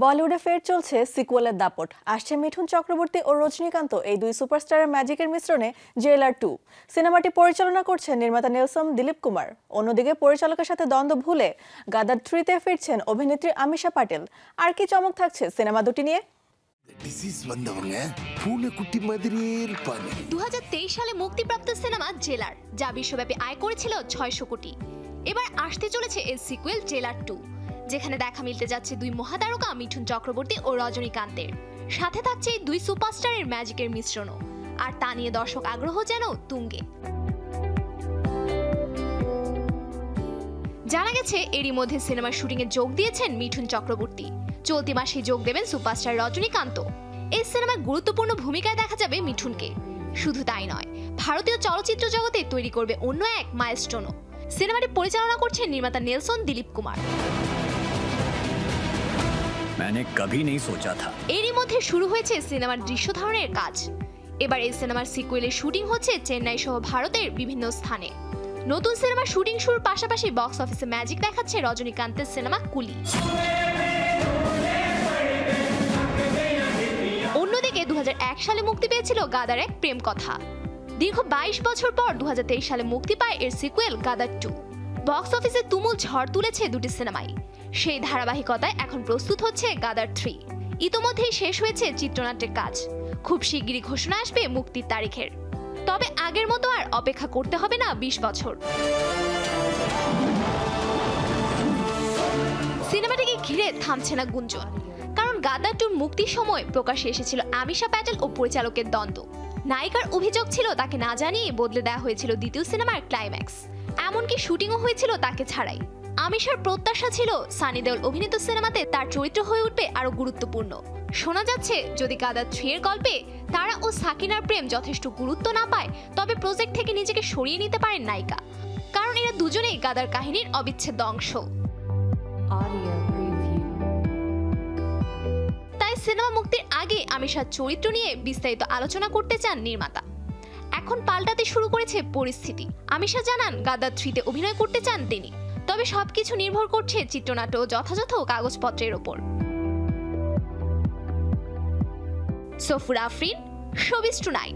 বলিউডে ফের চলছে সিকুয়েলের দাপট। আসছে মিঠুন চক্রবর্তী ও রজনীকান্ত, এই দুই সুপারস্টারের ম্যাজিকের মিশ্রণে জেইলার 2 সিনেমাটি পরিচালনা করছেন নির্মাতা নেলসন দিলীপ কুমার। অন্যদিকে পরিচালকের সাথে দ্বন্দ্ব ভুলে গাদার 3-তে ফিরছেন অভিনেত্রী আমিশা পাটেল। আর কি চমক থাকছে সিনেমা দুটি নিয়ে? 2023 সালে মুক্তিপ্রাপ্ত সিনেমা জেলার, যা বিশ্বব্যাপী আয় করেছিল 600 কোটি। এবার আসতে চলেছে এর সিকুয়েল জেলার 2, যেখানে দেখা মিলতে যাচ্ছে দুই মহাতারকা মিঠুন চক্রবর্তী ও রজনীকান্তের। সাথে থাকছে এই দুই সুপারস্টারের ম্যাজিকের মিশ্রণও। আর তা নিয়ে দর্শক আগ্রহ যেন তুঙ্গে। জানা গেছে এরই মধ্যে সিনেমার শুটিংয়ে যোগ দিয়েছেন মিঠুন চক্রবর্তী। চলতি মাসে যোগ দেবেন সুপারস্টার রজনীকান্ত। এই সিনেমায় গুরুত্বপূর্ণ ভূমিকায় দেখা যাবে মিঠুনকে। শুধু তাই নয়, ভারতীয় চলচ্চিত্র জগতে তৈরি করবে অন্য এক মাইলস্টোনও। সিনেমাটি পরিচালনা করছেন নির্মাতা নেলসন দিলীপ কুমার। এরই মধ্যে শুরু হয়েছে সিনেমার দৃশ্য ধারণের কাজ। এবার এই সিনেমার সিকুয়েলের শুটিং হচ্ছে চেন্নাই সহ ভারতের বিভিন্ন স্থানে। নতুন সিনেমার শুটিং শুরুর পাশাপাশি বক্স অফিসে ম্যাজিক দেখাচ্ছে রজনীকান্তের সিনেমা কুলি। অন্যদিকে 2001 সালে মুক্তি পেয়েছিল গাদার এক প্রেম কথা। দীর্ঘ 22 বছর পর 2023 সালে মুক্তি পায় এর সিকুয়েল গাদার 2। বক্স অফিসে তুমুল ঝড় তুলেছে দুটি সিনেমাই। সেই ধারাবাহিকতায় এখন প্রস্তুত হচ্ছে গাদার 3। ইতোমধ্যেই শেষ হয়েছে চিত্রনাট্যের কাজ। খুব শিগগিরই ঘোষণা আসবে মুক্তির তারিখের। তবে আগের মতো আর অপেক্ষা করতে হবে না 20 বছর। সিনেমাটিকে ঘিরে থামছে না গুঞ্জন, কারণ গাদার 2 মুক্তির সময় প্রকাশ্যে এসেছিল আমিশা প্যাটেল ও পরিচালকের দ্বন্দ্ব। নায়িকার অভিযোগ ছিল তাকে না জানিয়ে বদলে দেওয়া হয়েছিল দ্বিতীয় সিনেমার ক্লাইম্যাক্স। এমনকি শুটিংও হয়েছিল তাকে ছাড়াই। আমিশার প্রত্যাশা ছিল সানি দেওল অভিনীত সিনেমাতে তার চরিত্র হয়ে উঠবে আরো গুরুত্বপূর্ণ। শোনা যাচ্ছে যদি গাদার 3 এর গল্পে তারা ও সাকিনার প্রেম যথেষ্ট গুরুত্ব না পায়, তবে প্রজেক্ট থেকে নিজেকে সরিয়ে নিতে পারেন নায়িকা, কারণ এরা দুজনেই গাদার কাহিনীর অবিচ্ছেদ্য অংশ। তাই সিনেমা মুক্তির আগে আমিশার চরিত্র নিয়ে বিস্তারিত আলোচনা করতে চান নির্মাতা। এখন পাল্টাতে শুরু করেছে পরিস্থিতি। আমিশা জানান গাদার 3-তে অভিনয় করতে চান তিনি, তবে সবকিছু নির্ভর করছে চিত্রনাট্য ও যথাযথ কাগজপত্রের ওপর। সফুর আফরিন, শোবিজ টুনাইট।